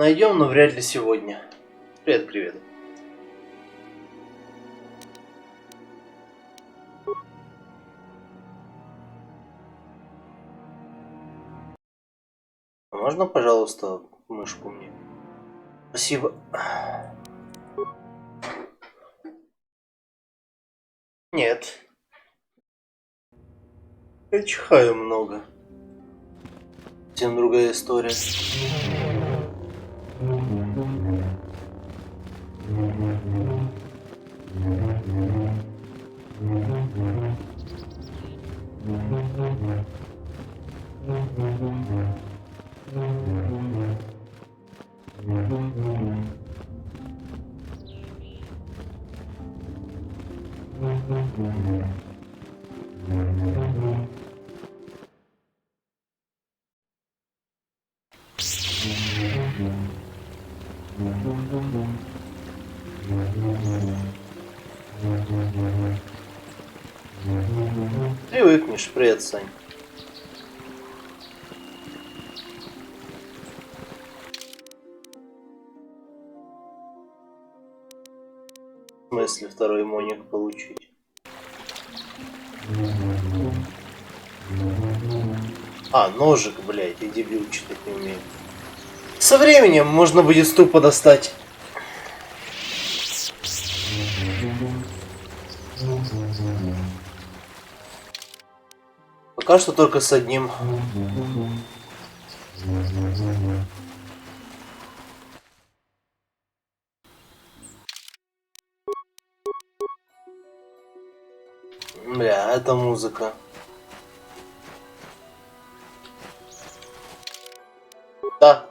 Найдем, но вряд ли сегодня. Привет, привет. Можно, пожалуйста, мышку мне? Спасибо. Нет. Я чихаю много. Совсем другая история. Привыкнешь, привет, Сань. В смысле второй моник получить? А, ножик, блядь, я дебил, читать не умею. Со временем можно будет с тупо достать. Пока что только с одним. Бля, это музыка. Да.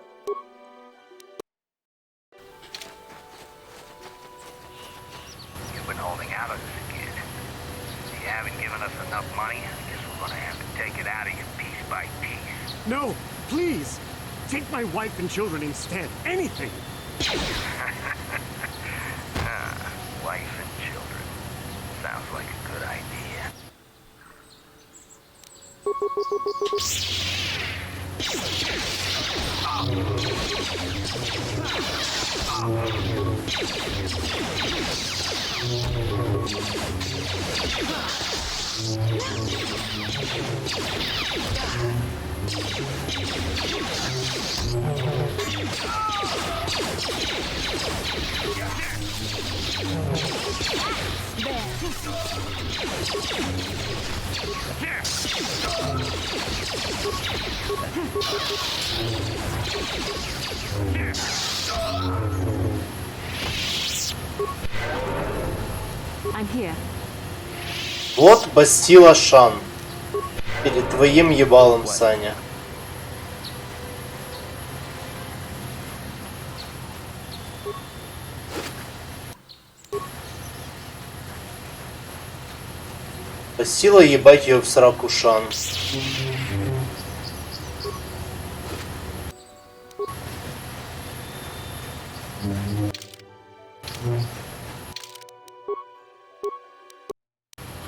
No, please! Take my wife and children instead. Anything! Wife and children. Sounds like a good idea. I'm here. Вот Бастила Шан. Перед твоим ебалом, Саня. Бастила ебать ее в сраку, Шан.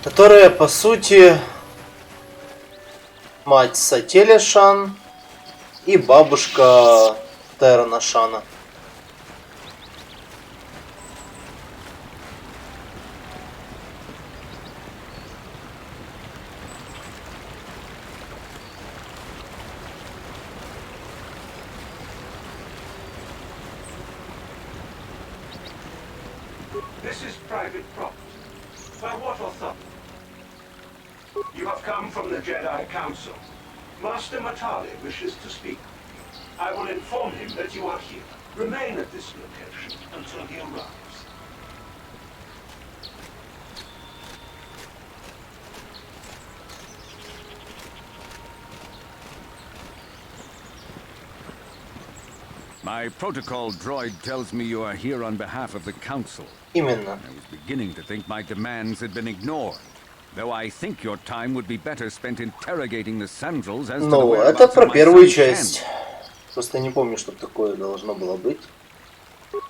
Которая, по сути, мать Сателя Шан и бабушка Терна Шана. This is private property. By what authority? You have come from the Jedi Council. Master Matali wishes to speak. I will inform him that you are here. Remain at this location until he arrives. My protocol droid tells me you are here on behalf of the Council. Именно. I was beginning to think my demands had been ignored. Though I think your time would be better spent interrogating the Sandals as to the Ну, это whereabouts про of my первую son's часть. hand. Просто не помню, что такое должно было быть.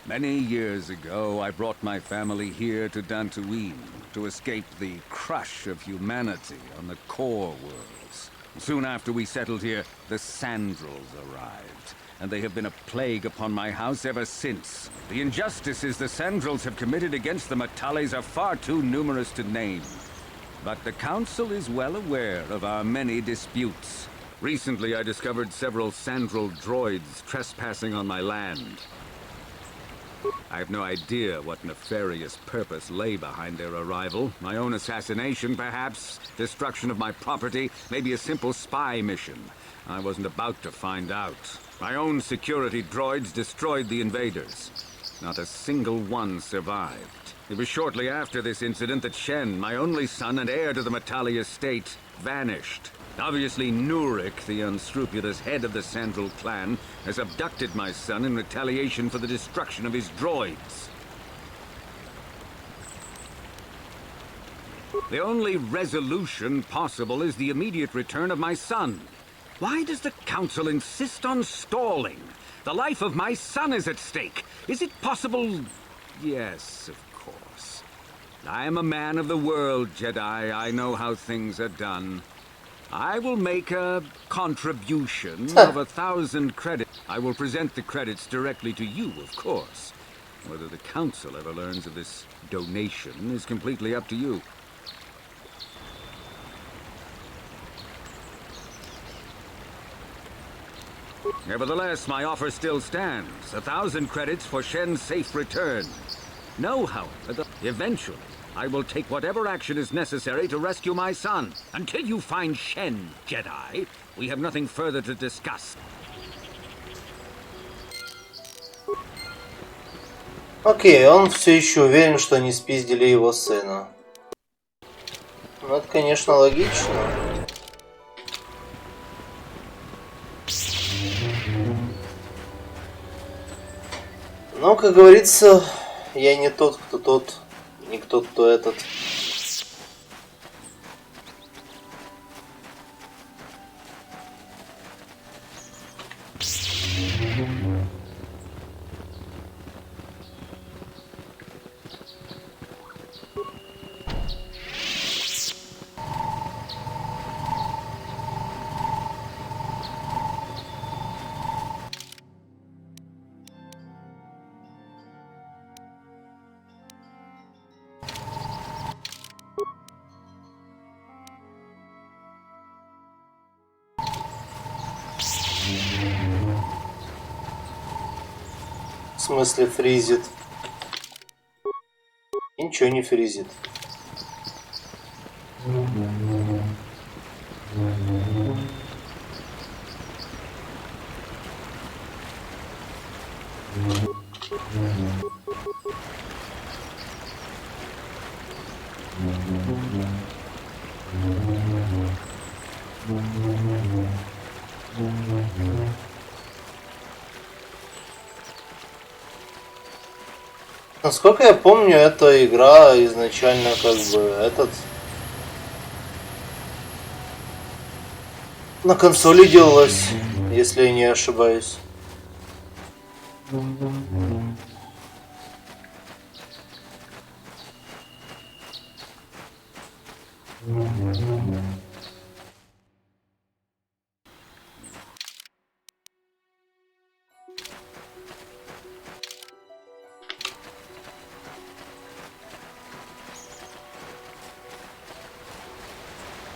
Many years ago, I brought my family here to Dantooine to escape the crush of humanity on the core worlds. Soon after we settled here, the Sandals arrived. and they have been a plague upon my house ever since. The injustices the Sandrels have committed against the Metales are far too numerous to name. But the Council is well aware of our many disputes. Recently, I discovered several Sandrel droids trespassing on my land. I have no idea what nefarious purpose lay behind their arrival. My own assassination, perhaps? Destruction of my property? Maybe a simple spy mission? I wasn't about to find out. My own security droids destroyed the invaders. Not a single one survived. It was shortly after this incident that Shen, my only son and heir to the Metali estate, vanished. Obviously, Nurik, the unscrupulous head of the Sandrel clan, has abducted my son in retaliation for the destruction of his droids. The only resolution possible is the immediate return of my son. Why does the Council insist on stalling? The life of my son is at stake. Is it possible? Yes, of course. I am a man of the world, Jedi. I know how things are done. I will make a contribution of 1,000 credits. I will present the credits directly to you, of course. Whether the Council ever learns of this donation is completely up to you. Nevertheless, my offer still stands. 1,000 credits for Shen's safe return. Know, however, that eventually I will take whatever action is necessary to rescue my son. Until you find Shen, Jedi, we have nothing further to discuss. Окей, он все еще уверен, что они спиздили его сына. Ну, это, конечно, логично. Но, как говорится, я не тот, кто тот, не тот, кто этот. В смысле фризит? Ничего не фризит. Насколько я помню, эта игра изначально как бы на консоли делалась, если я не ошибаюсь.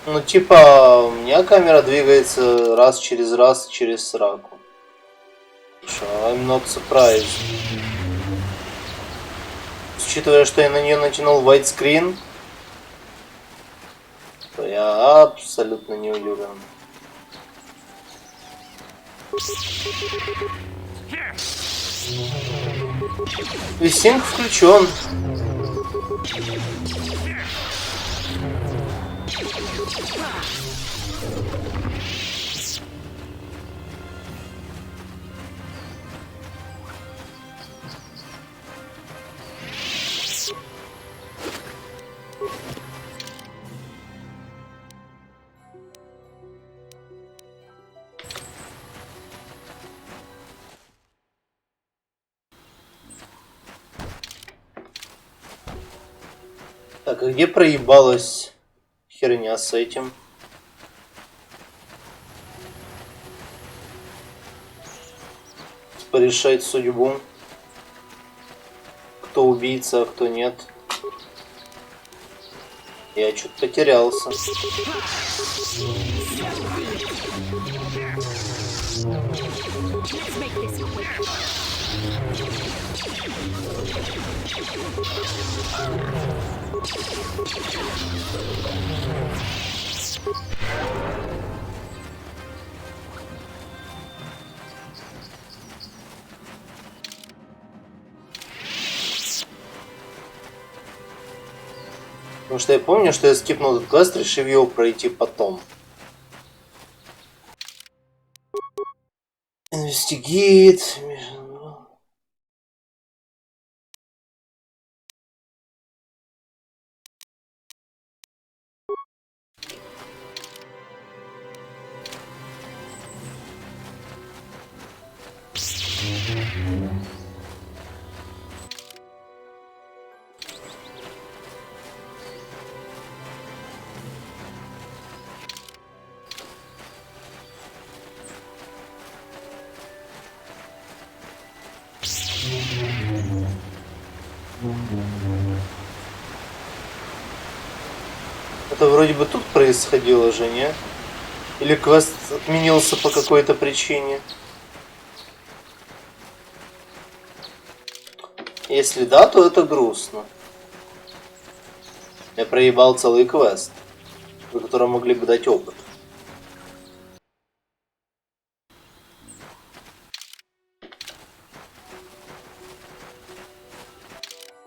Ну, типа, у меня камера двигается раз через сраку. I'm not surprised. Учитывая, что я на нее натянул widescreen, то я абсолютно не удивлен. Висинг включен. Так, а где проебалась херня с этим? порешать судьбу. Кто убийца, а кто нет. Я чуть потерялся. Потому что я помню, что я скипнул этот квест, решив его пройти потом. Инвестигейт. Это вроде бы тут происходило же, не? Или квест отменился по какой-то причине? Если да, то это грустно. Я проебал целый квест, за который могли бы дать опыт.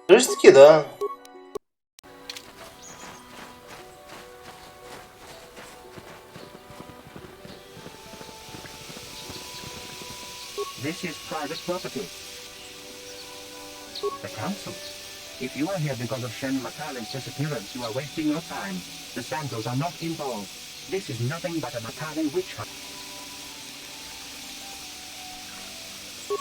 Кажется-таки да. This is private property. The council. If you are here because of Shen Matale's disappearance, you are wasting your time. The Sandals are not involved. This is nothing but a Matale witch hunt.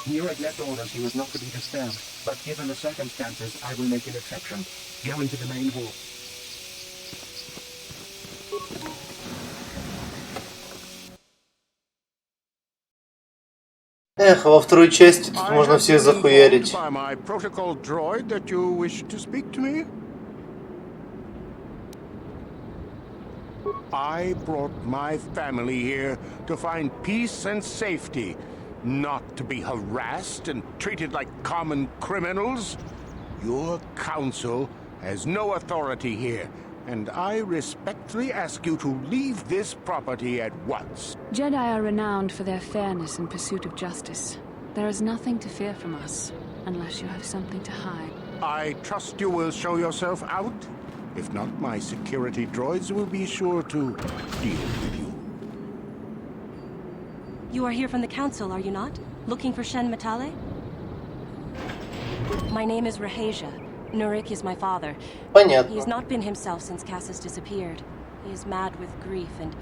Nurag left orders he was not to be disturbed, but given the circumstances, I will make an exception. Go into the main hall. Эх, во второй части тут можно всех захуярить. By my protocol droid that you wish to speak to me? I brought my family here to find peace and safety, not to be harassed and treated like common criminals. Your council has no authority here, and I respectfully ask you to leave this property at once. Jedi are renowned for their fairness and pursuit of justice. There is nothing to fear from us, unless you have something to hide. I trust you will show yourself out. If not, my security droids will be sure to deal with you. You are here from the council, are you not? Looking for Shen Matale? My name is Rahasia. Nurik is my father. Понятно. He has not been himself since Cassis disappeared. He is mad with grief, and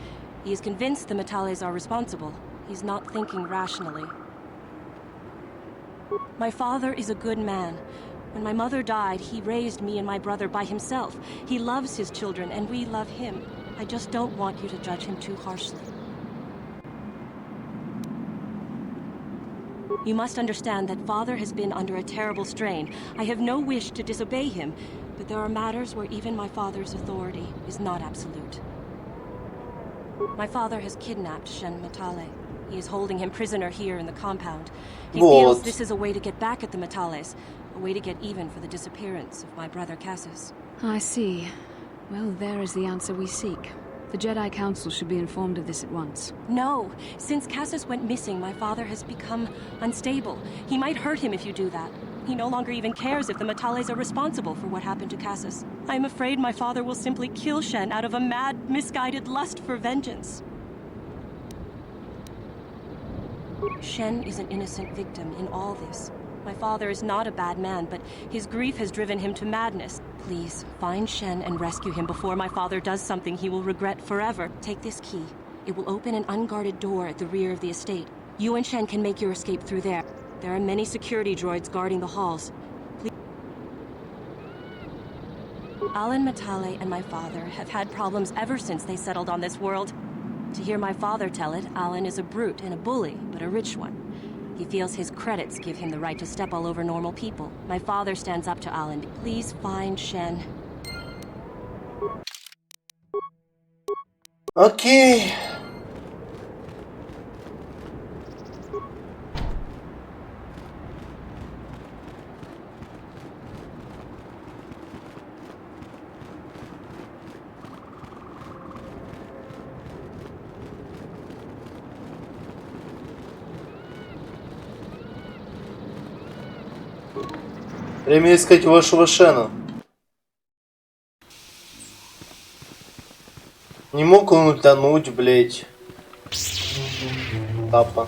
he is convinced the Matales are responsible. He's not thinking rationally. My father is a good man. When my mother died, he raised me and my brother by himself. He loves his children, and we love him. I just don't want you to judge him too harshly. You must understand that Father has been under a terrible strain. I have no wish to disobey him, but there are matters where even my father's authority is not absolute. My father has kidnapped Shen Matale. He is holding him prisoner here in the compound. He feels this is a way to get back at the Matales, a way to get even for the disappearance of my brother Cassis. I see. Well, there is the answer we seek. The Jedi Council should be informed of this at once. No! Since Cassis went missing, my father has become unstable. He might hurt him if you do that. He no longer even cares if the Matales are responsible for what happened to Cassis. I am afraid my father will simply kill Shen out of a mad, misguided lust for vengeance. Shen is an innocent victim in all this. My father is not a bad man, but his grief has driven him to madness. Please, find Shen and rescue him before my father does something he will regret forever. Take this key. It will open an unguarded door at the rear of the estate. You and Shen can make your escape through there. There are many security droids guarding the halls. Please. Alan Matale and my father have had problems ever since they settled on this world. To hear my father tell it, Alan is a brute and a bully, but a rich one. He feels his credits give him the right to step all over normal people. My father stands up to Alan. Please find Shen. Окей. Время искать вашего Шена. Не мог он утонуть, блять. Папа.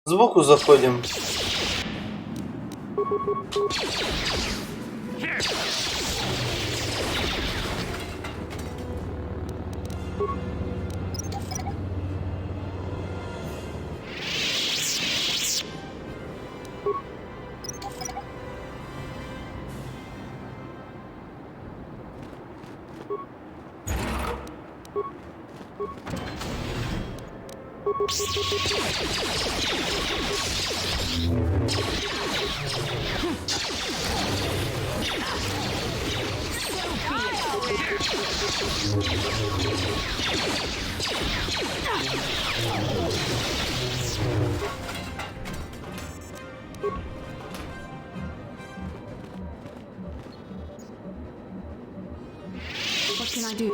Сбоку заходим. What can I do?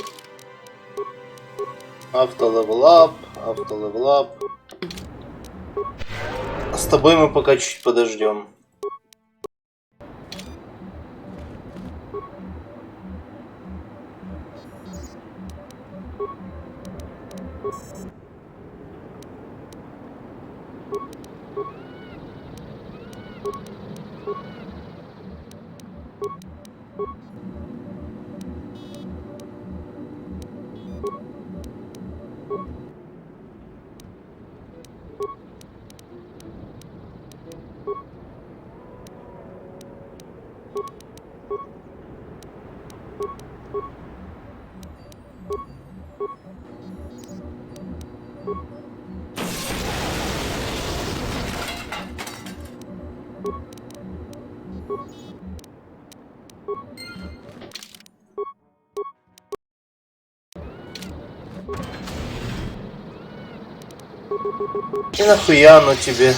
Автолевелап, автолевелап. С тобой мы пока чуть подождем. И нахуя оно тебе?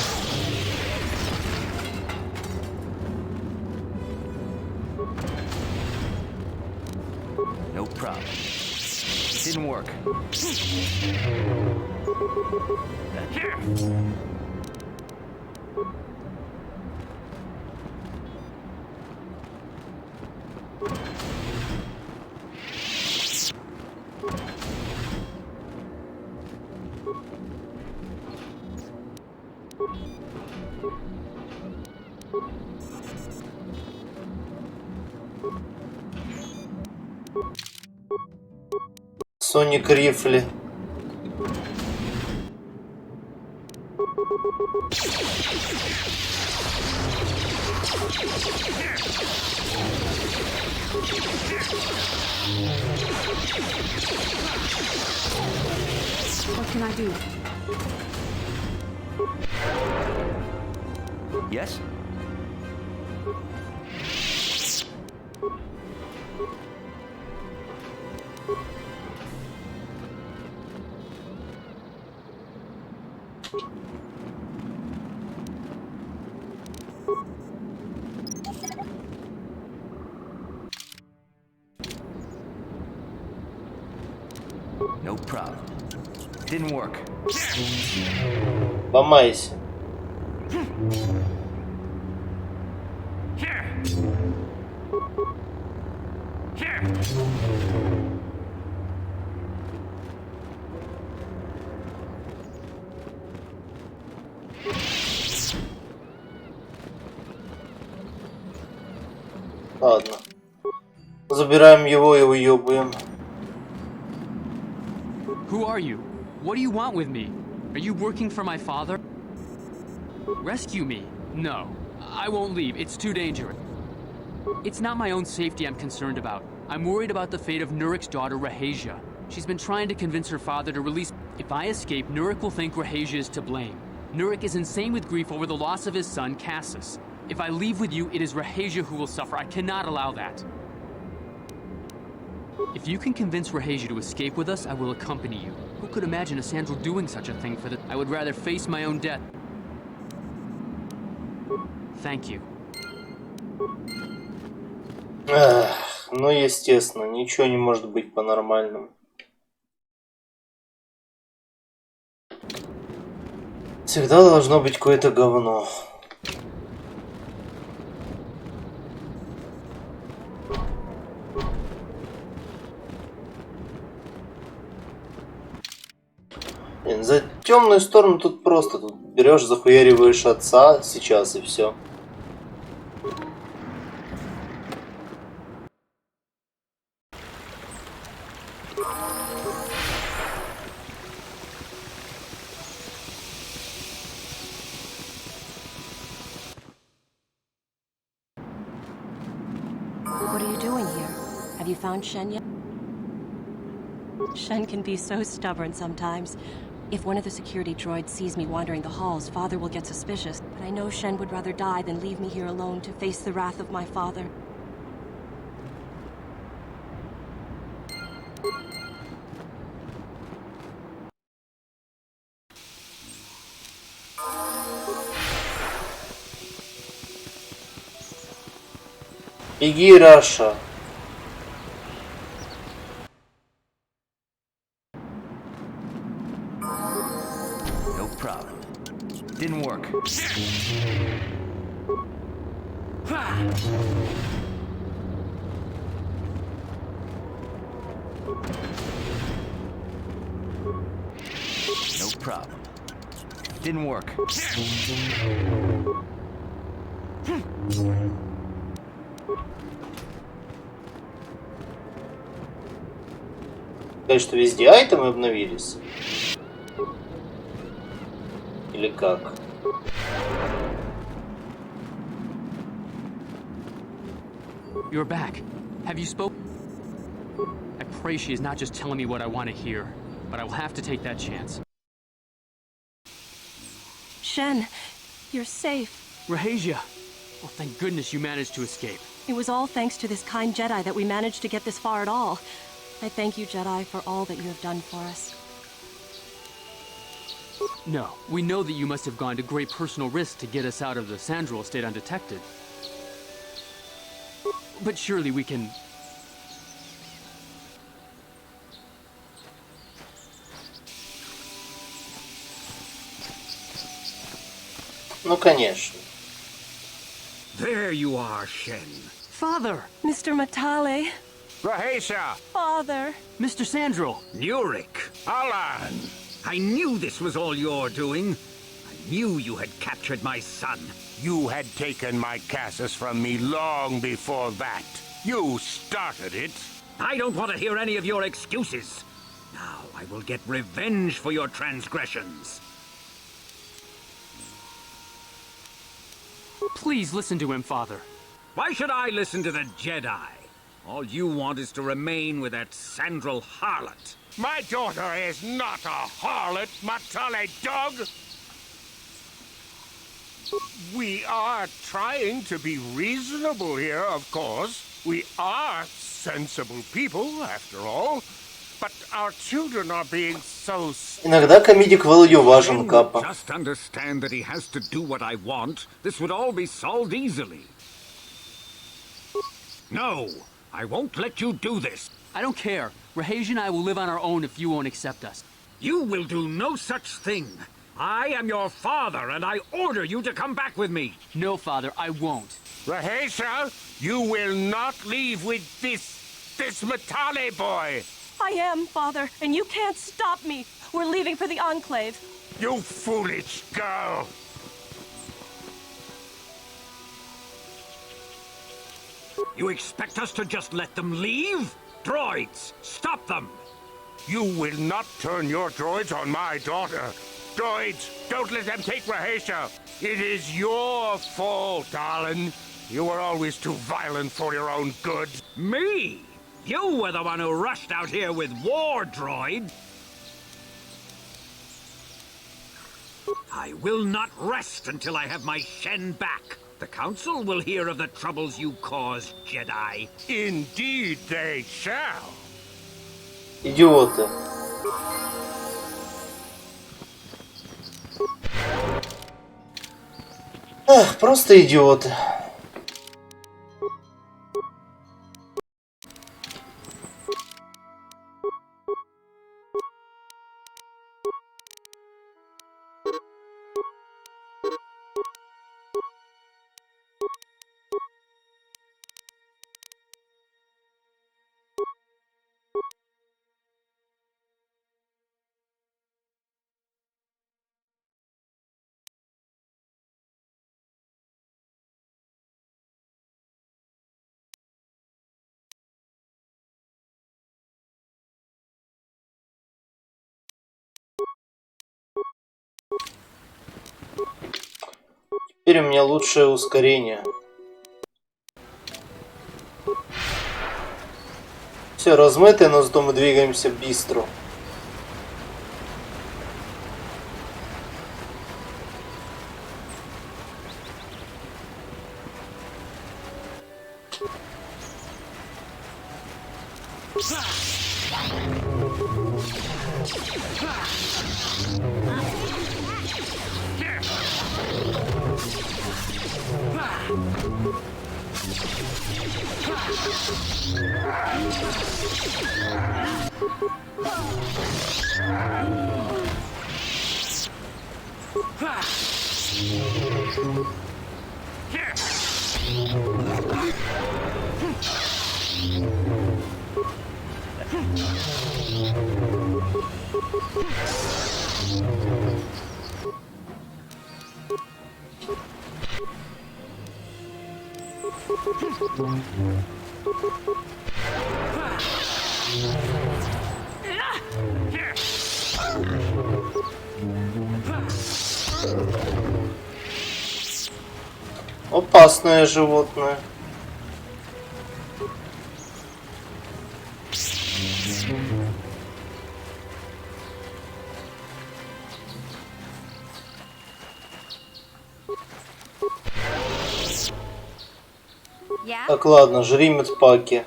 No problem. Didn't work. Соник Рифли. What can I do? Yes? No problem. Didn't work. Ломайся. Ладно. Забираем его и уебываем. Who are you? What do you want with me? Are you working for my father? Rescue me? No. I won't leave. It's too dangerous. It's not my own safety I'm concerned about. I'm worried about the fate of Nurik's daughter, Rahasia. She's been trying to convince her father to release... If I escape, Nurik will think Rahasia is to blame. Nurik is insane with grief over the loss of his son, Cassus. If I leave with you, it is Rahasia who will suffer. I cannot allow that. If you can convince Rahasia to escape with us, I will accompany you. Who could imagine a Sandral doing such a thing for the... I would rather face my own death. Thank you. Ну, естественно, ничего не может быть по-нормальному. Всегда должно быть какое-то говно. Блин, за темную сторону тут просто тут берешь, захуяриваешь отца сейчас и все. What are you doing here? Have you found Shen yet? Shen can be so stubborn sometimes. If one of the security droids sees me wandering the halls, Father will get suspicious. But I know Shen would rather die than leave me here alone to face the wrath of my father. Беги, Раша. No problem. Didn't work. No problem. Didn't work. Сказать, что везде айтемы обновились? Или как? You're back. Have you spoken? I pray she is not just telling me what I want to hear, but I will have to take that chance. Shen, you're safe. Rahasia! Well, thank goodness you managed to escape. It was all thanks to this kind Jedi that we managed to get this far at all. I thank you, Jedi, for all that you have done for us. No, we know that you must have gone to great personal risk to get us out of the Sandral estate undetected. But surely we can... Ну, конечно. There you are, Shen. Father! Mr. Matale, Rahasia! Father. Mr. Sandral! Nurik! Alan! I knew this was all your doing. I knew you had captured my son. You had taken my Cassus from me long before that. You started it. I don't want to hear any of your excuses. Now I will get revenge for your transgressions. Please listen to him, Father. Why should I listen to the Jedi? All you want is to remain with that Sandral harlot. My daughter is not a harlot, Matale dog! We are trying to be reasonable here, of course. We are sensible people, after all. But our children are being so... Иногда comedic value важен, Капа. Just understand that he has to do what I want. This would all be solved easily. No, I won't let you do this. I don't care. Rahasia and I will live on our own if you won't accept us. You will do no such thing. I am your father, and I order you to come back with me. No, Father, I won't. Rahasia, you will not leave with this Matale boy. I am, Father, and you can't stop me. We're leaving for the Enclave. You foolish girl. You expect us to just let them leave? Droids, stop them! You will not turn your droids on my daughter. Droids, don't let them take Rahasia. It is your fault, darling. You were always too violent for your own good. Me? You were the one who rushed out here with war droid. I will not rest until I have my Shen back. The Council will hear of the troubles you caused, Jedi. Indeed they shall. Идиоты. Эх, просто идиоты. Теперь у меня лучшее ускорение. Все размытое, но зато мы двигаемся быстро. Опасное животное. Так, ладно, жри медпаки.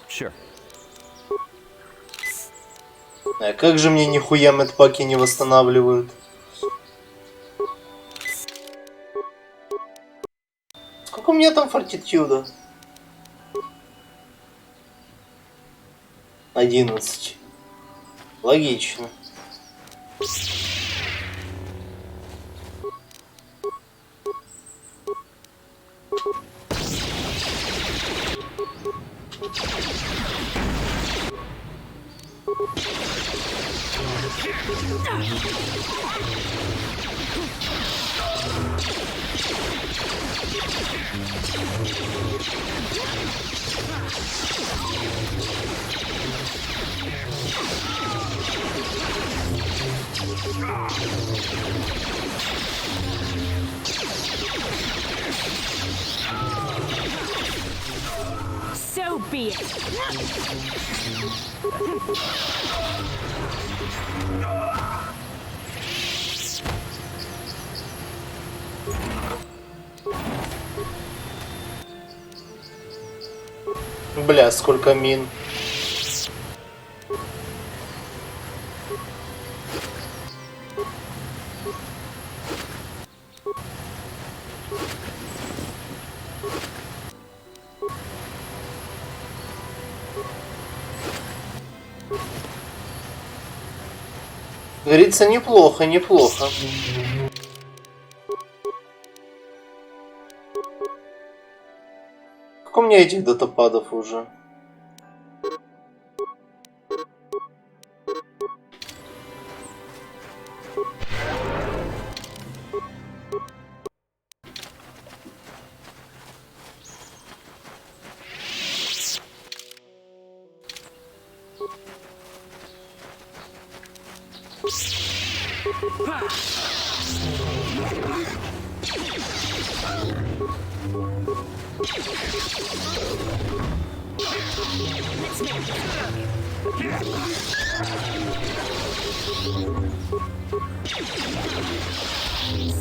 Sure. А как же мне нихуя медпаки не восстанавливают? Сколько у меня там фортитюда? 11. Логично. So be it. Бля, сколько мин. Говорится, неплохо, неплохо. Сколько у меня этих датападов уже?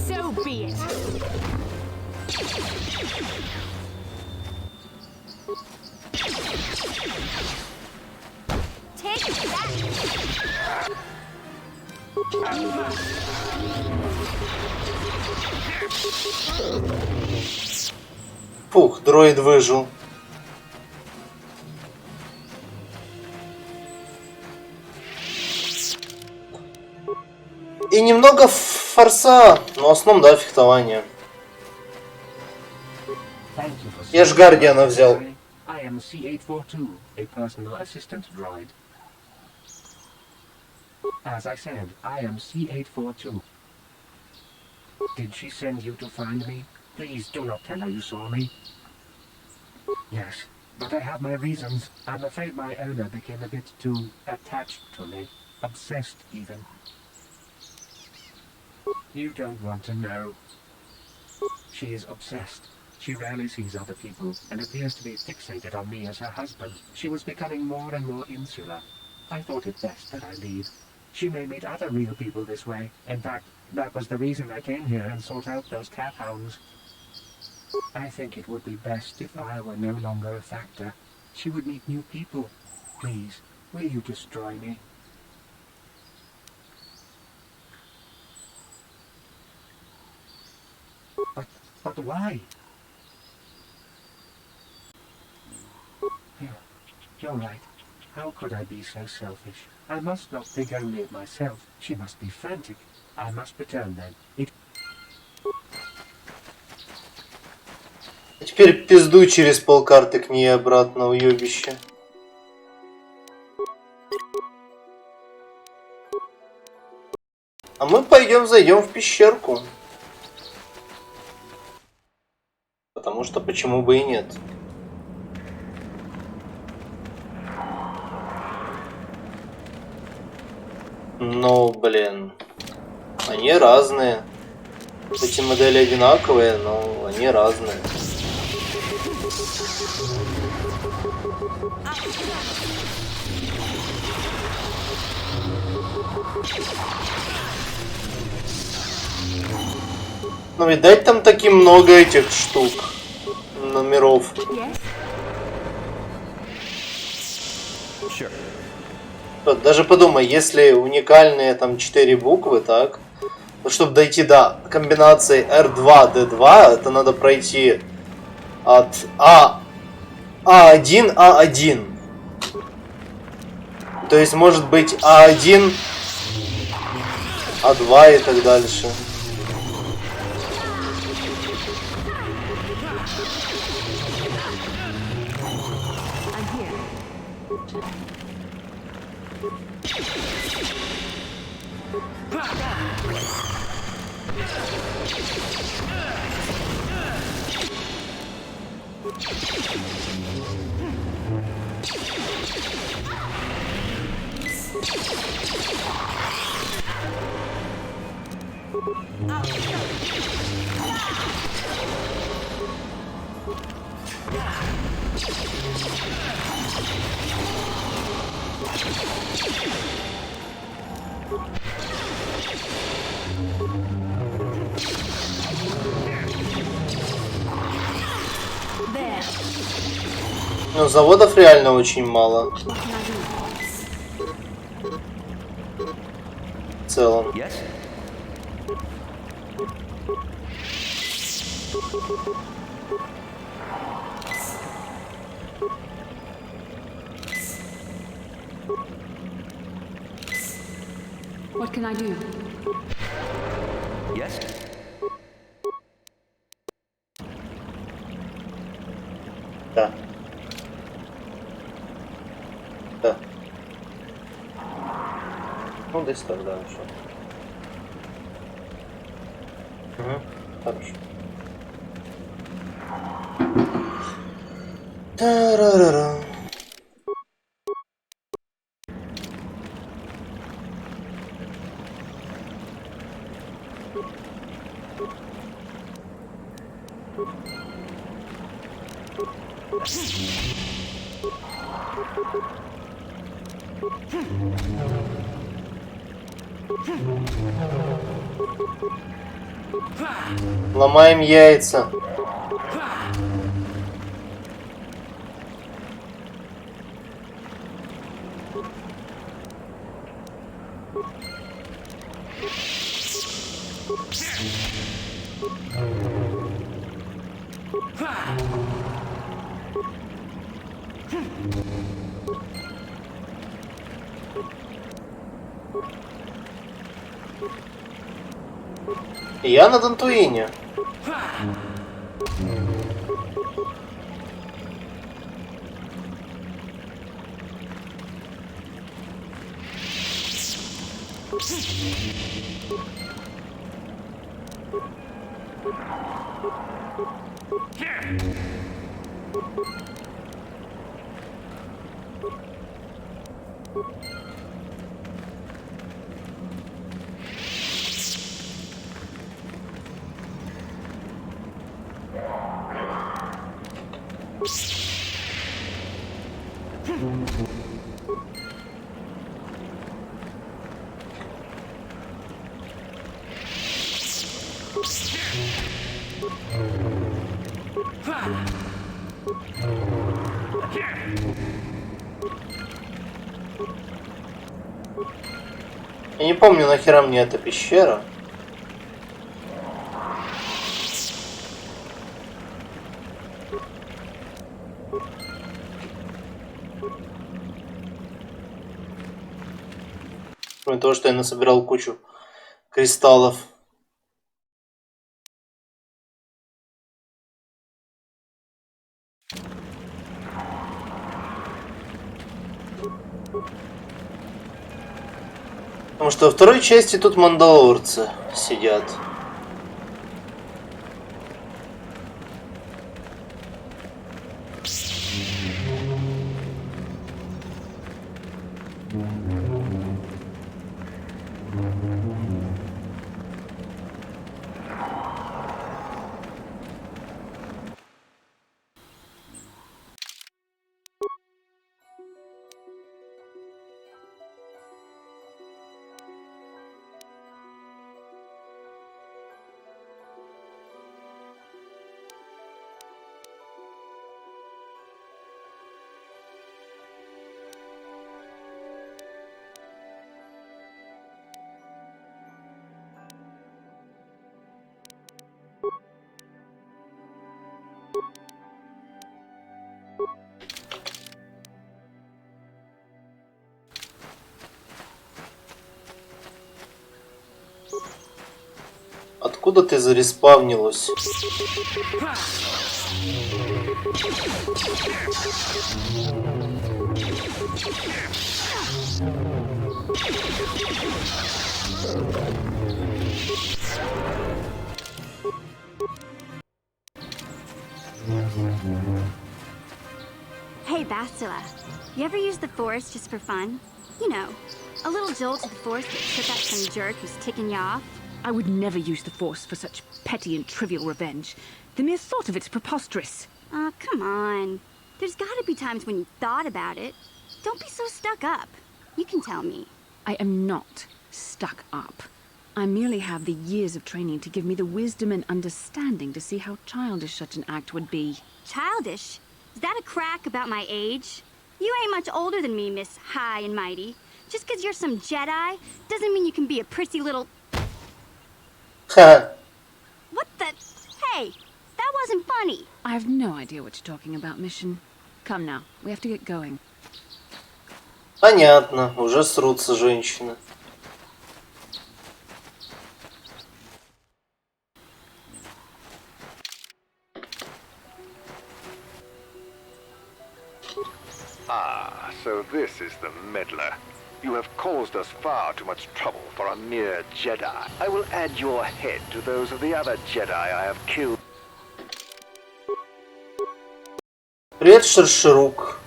So be it. Take that. Фух, дроид выжил. И немного форса, но в основном, да, фехтование. Я ж Гардиана взял. I am C842, a personal assistant droid. As I said, I am C842. Did she send you to find me? Please do not tell her you saw me. Yes, but I have my reasons. I'm afraid my owner became a bit too attached to me. Obsessed, even. You don't want to know. She is obsessed. She rarely sees other people and appears to be fixated on me as her husband. She was becoming more and more insular. I thought it best that I leave. She may meet other real people this way. In fact, that was the reason I came here and sought out those cat hounds. I think it would be best if I were no longer a factor. She would meet new people. Please, will you destroy me? But why? You're right. How could I be so selfish? I must not think only of myself. She must be frantic. I must return then. Теперь пизду через полкарты к ней обратно, уёбище. А мы зайдем в пещерку. Потому что почему бы и нет. Ну, блин. Они разные. Эти модели одинаковые, но они разные. Ну, видать, там таки много этих штук. Номеров. Даже подумай, если уникальные там 4 буквы, так, то чтобы дойти до комбинации R2, D2, это надо пройти от А1, А1. То есть может быть А1, А2 и так дальше. Но заводов реально очень мало. В целом. What can I do? Yes? Да. Да. Ну, десь так, да, что. Угу, хорошо. Та-ра-ра-ра. Ломаем яйца. Я на Дантуине. Я не помню, нахера мне эта пещера. Кроме того, что я насобирал кучу кристаллов. Потому что во второй части тут мандалорцы сидят. Откуда ты зареспавнилась? Hey, Bastila. You ever use the force just for fun? You know, a little jolt to the force that took out some jerk who's ticking you off? I would never use the Force for such petty and trivial revenge. The mere thought of it's preposterous. Aw, come on. There's gotta be times when you thought about it. Don't be so stuck up. You can tell me. I am not stuck up. I merely have the years of training to give me the wisdom and understanding to see how childish such an act would be. Childish? Is that a crack about my age? You ain't much older than me, Miss High and Mighty. Just 'cause you're some Jedi doesn't mean you can be a prissy little... What the... Hey, that wasn't funny. I have no idea what you're talking about, Mission. Come now, we have to get going. Понятно, уже срутся женщины. Ah, so this is the meddler. You have caused us far too much trouble for a mere Jedi. I will add your head to those of the other Jedi I have killed. Привет, Шершерук.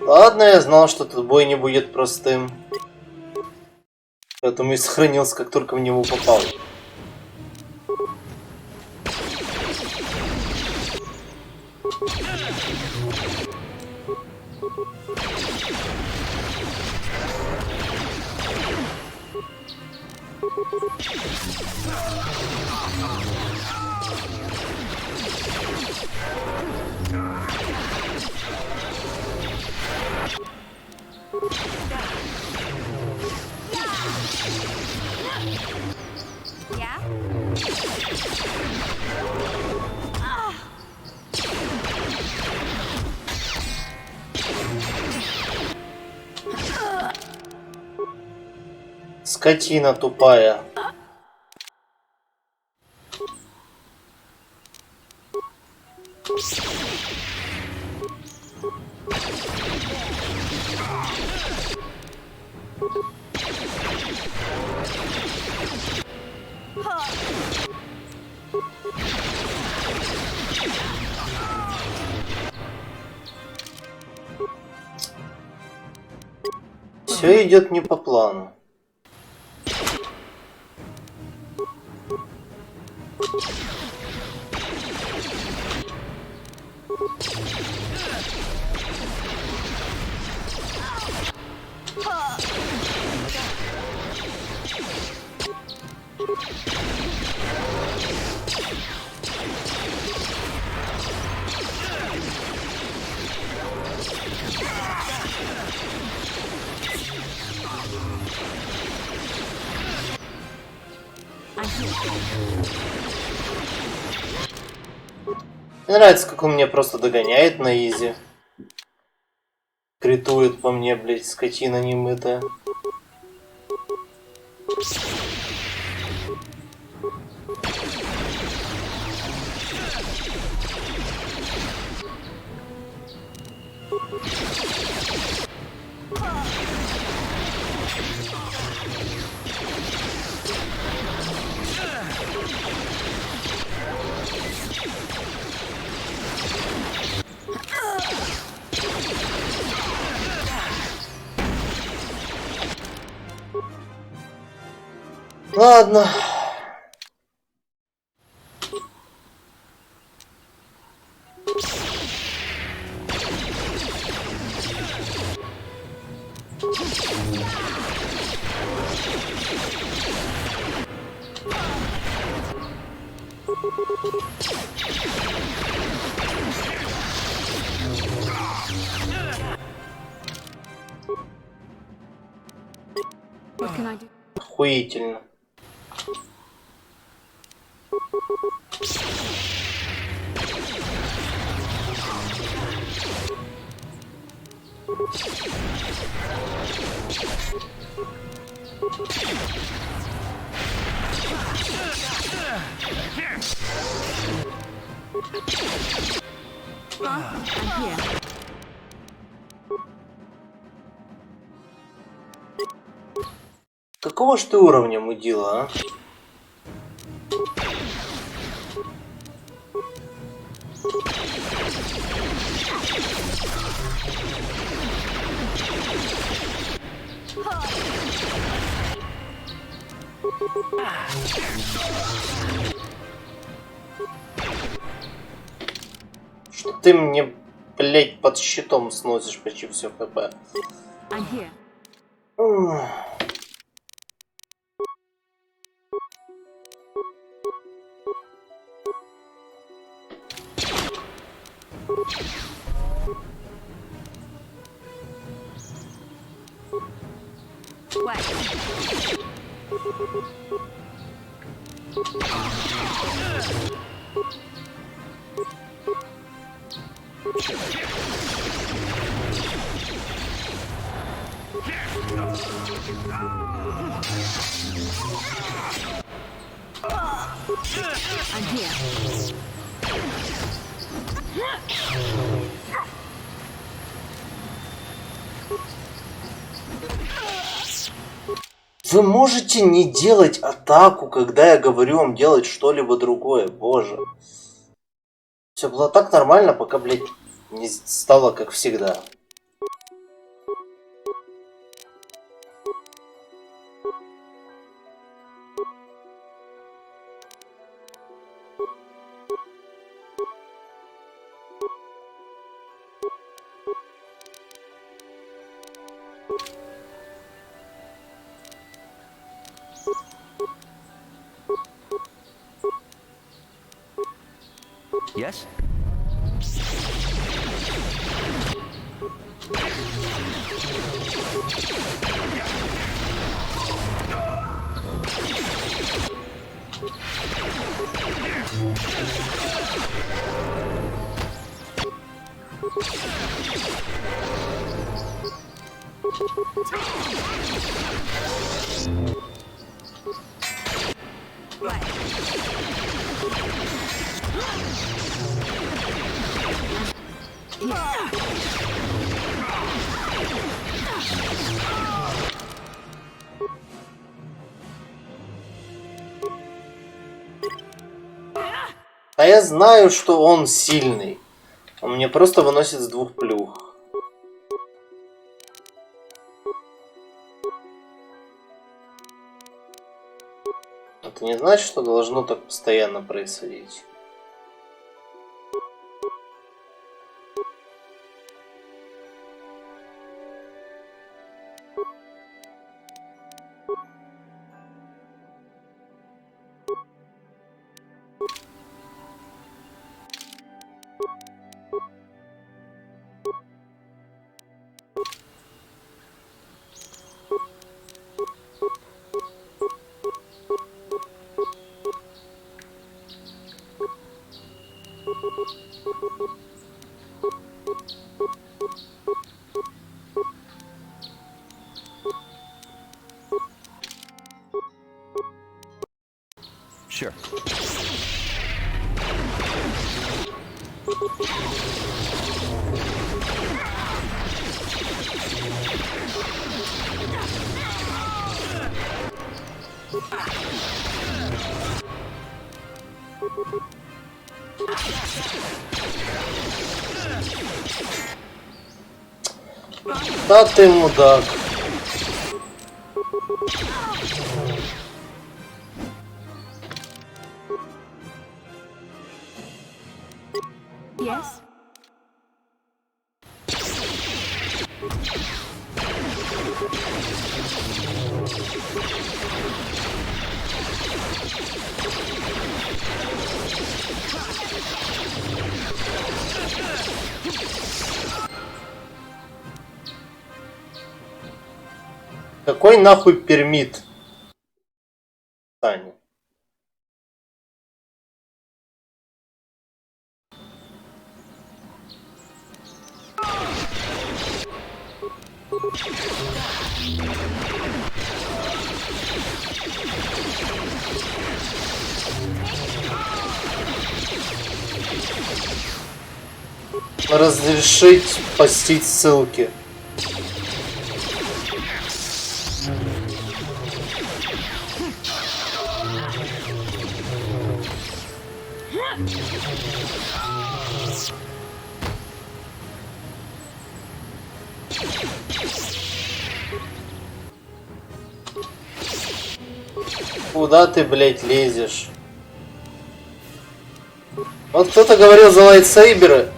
Ладно, я знал, что этот бой не будет простым. Поэтому и сохранился, как только в него попал. Скотина тупая. Все идет не по плану. Мне нравится, как он меня просто догоняет на изи. Критует по мне, блядь, скотина немытая. Ладно. Охуительно. Какого ж ты уровня, мудила, а? Что ты мне, блять, под щитом сносишь почти все хп? Вы можете не делать атаку, когда я говорю вам делать что-либо другое, боже. Все было так нормально, пока, блядь, не стало как всегда. Yes? А я знаю, что он сильный. Он мне просто выносит с 2 плюх. Это не значит, что должно так постоянно происходить. Sure. Да ты мудак. Yes? Какой нахуй пермит? Таня. Разрешить постить ссылки. Куда ты, блядь, лезешь? Вот кто-то говорил за лайтсейберы.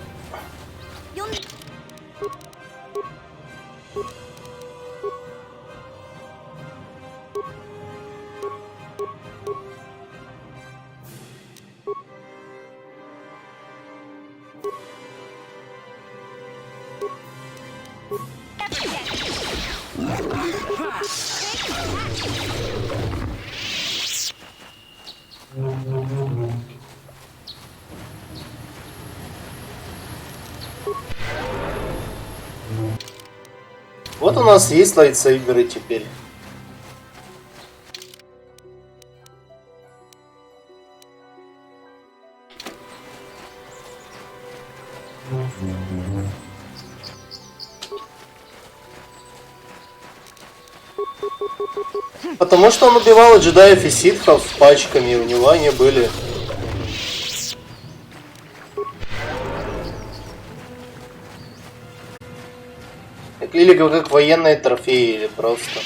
Вот у нас есть лайтсейберы теперь. Потому что он убивал джедаев и ситхов пачками, и у него они были. Или как военные трофеи, или просто.